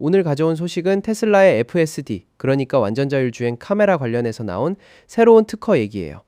오늘 가져온 소식은 테슬라의 FSD, 그러니까 완전자율주행 카메라 관련해서 나온 새로운 특허 얘기예요.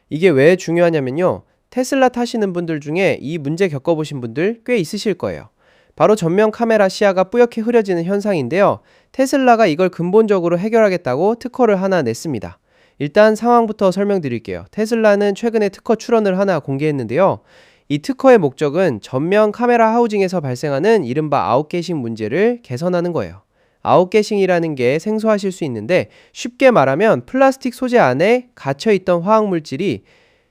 이게 왜 중요하냐면요. 테슬라 타시는 분들 중에 이 문제 겪어보신 분들 꽤 있으실 거예요. 바로 전면 카메라 시야가 뿌옇게 흐려지는 현상인데요. 테슬라가 이걸 근본적으로 해결하겠다고 특허를 하나 냈습니다. 일단 상황부터 설명드릴게요. 테슬라는 최근에 특허 출원을 하나 공개했는데요. 이 특허의 목적은 전면 카메라 하우징에서 발생하는 이른바 아웃게싱 문제를 개선하는 거예요. 아웃게싱이라는 게 생소하실 수 있는데 쉽게 말하면 플라스틱 소재 안에 갇혀있던 화학물질이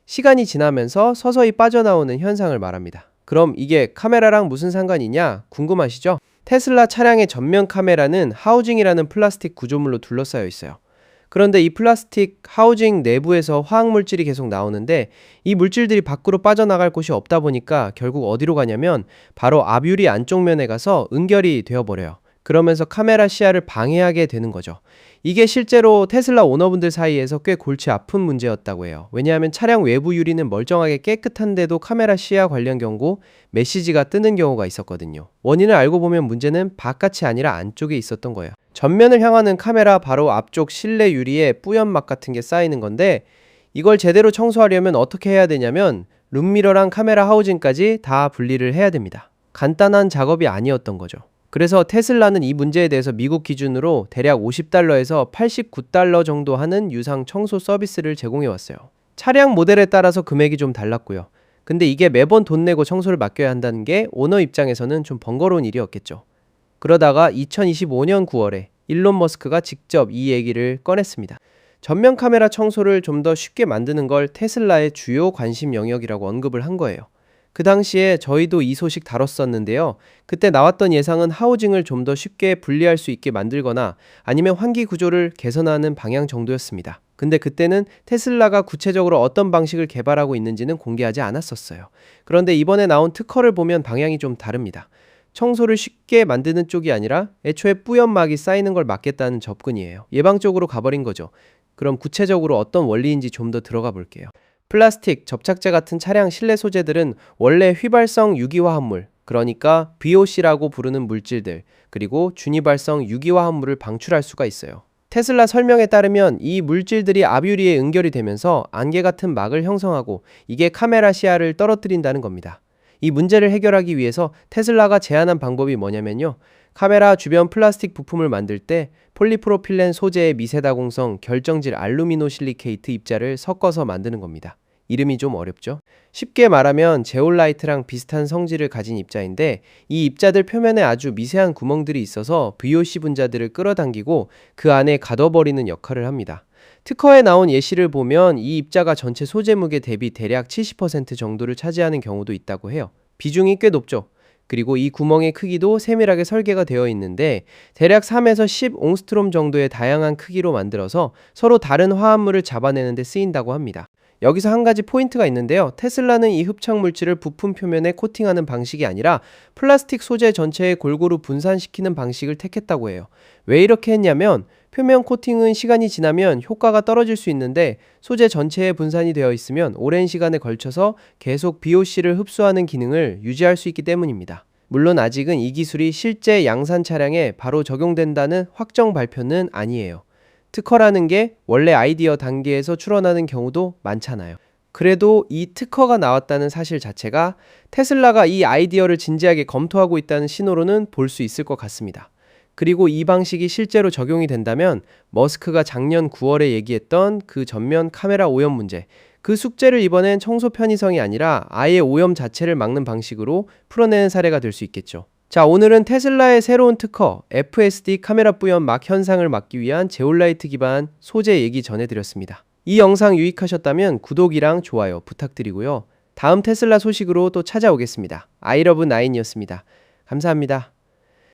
시간이 지나면서 서서히 빠져나오는 현상을 말합니다. 그럼 이게 카메라랑 무슨 상관이냐 궁금하시죠? 테슬라 차량의 전면 카메라는 하우징이라는 플라스틱 구조물로 둘러싸여 있어요. 그런데 이 플라스틱 하우징 내부에서 화학물질이 계속 나오는데 이 물질들이 밖으로 빠져나갈 곳이 없다 보니까 결국 어디로 가냐면 바로 앞유리 안쪽 면에 가서 응결이 되어버려요. 그러면서 카메라 시야를 방해하게 되는 거죠. 이게 실제로 테슬라 오너분들 사이에서 꽤 골치 아픈 문제였다고 해요. 왜냐하면 차량 외부 유리는 멀쩡하게 깨끗한데도 카메라 시야 관련 경고, 메시지가 뜨는 경우가 있었거든요. 원인을 알고 보면 문제는 바깥이 아니라 안쪽에 있었던 거예요. 전면을 향하는 카메라 바로 앞쪽 실내 유리에 뿌연막 같은 게 쌓이는 건데 이걸 제대로 청소하려면 어떻게 해야 되냐면 룸미러랑 카메라 하우징까지 다 분리를 해야 됩니다. 간단한 작업이 아니었던 거죠. 그래서 테슬라는 이 문제에 대해서 미국 기준으로 대략 $50에서 $89 정도 하는 유상 청소 서비스를 제공해 왔어요. 차량 모델에 따라서 금액이 좀 달랐고요. 근데 이게 매번 돈 내고 청소를 맡겨야 한다는 게 오너 입장에서는 좀 번거로운 일이었겠죠. 그러다가 2025년 9월에 일론 머스크가 직접 이 얘기를 꺼냈습니다. 전면 카메라 청소를 좀 더 쉽게 만드는 걸 테슬라의 주요 관심 영역이라고 언급을 한 거예요. 그 당시에 저희도 이 소식 다뤘었는데요. 그때 나왔던 예상은 하우징을 좀 더 쉽게 분리할 수 있게 만들거나 아니면 환기 구조를 개선하는 방향 정도였습니다. 근데 그때는 테슬라가 구체적으로 어떤 방식을 개발하고 있는지는 공개하지 않았었어요. 그런데 이번에 나온 특허를 보면 방향이 좀 다릅니다. 청소를 쉽게 만드는 쪽이 아니라 애초에 뿌연막이 쌓이는 걸 막겠다는 접근이에요. 예방적으로 가버린 거죠. 그럼 구체적으로 어떤 원리인지 좀 더 들어가 볼게요. 플라스틱, 접착제 같은 차량 실내 소재들은 원래 휘발성 유기화합물, 그러니까 VOC라고 부르는 물질들, 그리고 준휘발성 유기화합물을 방출할 수가 있어요. 테슬라 설명에 따르면 이 물질들이 앞유리에 응결이 되면서 안개 같은 막을 형성하고 이게 카메라 시야를 떨어뜨린다는 겁니다. 이 문제를 해결하기 위해서 테슬라가 제안한 방법이 뭐냐면요. 카메라 주변 플라스틱 부품을 만들 때 폴리프로필렌 소재의 미세다공성 결정질 알루미노실리케이트 입자를 섞어서 만드는 겁니다. 이름이 좀 어렵죠? 쉽게 말하면 제올라이트랑 비슷한 성질을 가진 입자인데 이 입자들 표면에 아주 미세한 구멍들이 있어서 VOC 분자들을 끌어당기고 그 안에 가둬버리는 역할을 합니다. 특허에 나온 예시를 보면 이 입자가 전체 소재 무게 대비 대략 70% 정도를 차지하는 경우도 있다고 해요. 비중이 꽤 높죠. 그리고 이 구멍의 크기도 세밀하게 설계가 되어 있는데 대략 3에서 10 옹스트롬 정도의 다양한 크기로 만들어서 서로 다른 화합물을 잡아내는 데 쓰인다고 합니다. 여기서 한 가지 포인트가 있는데요. 테슬라는 이 흡착 물질을 부품 표면에 코팅하는 방식이 아니라 플라스틱 소재 전체에 골고루 분산시키는 방식을 택했다고 해요. 왜 이렇게 했냐면 표면 코팅은 시간이 지나면 효과가 떨어질 수 있는데 소재 전체에 분산이 되어 있으면 오랜 시간에 걸쳐서 계속 VOC를 흡수하는 기능을 유지할 수 있기 때문입니다. 물론 아직은 이 기술이 실제 양산 차량에 바로 적용된다는 확정 발표는 아니에요. 특허라는 게 원래 아이디어 단계에서 출원하는 경우도 많잖아요. 그래도 이 특허가 나왔다는 사실 자체가 테슬라가 이 아이디어를 진지하게 검토하고 있다는 신호로는 볼 수 있을 것 같습니다. 그리고 이 방식이 실제로 적용이 된다면 머스크가 작년 9월에 얘기했던 그 전면 카메라 오염 문제, 그 숙제를 이번엔 청소 편의성이 아니라 아예 오염 자체를 막는 방식으로 풀어내는 사례가 될 수 있겠죠. 자, 오늘은 테슬라의 새로운 특허 FSD 카메라 뿌연 막 현상을 막기 위한 제올라이트 기반 소재 얘기 전해드렸습니다. 이 영상 유익하셨다면 구독이랑 좋아요 부탁드리고요. 다음 테슬라 소식으로 또 찾아오겠습니다. 아이러브9이었습니다. 감사합니다.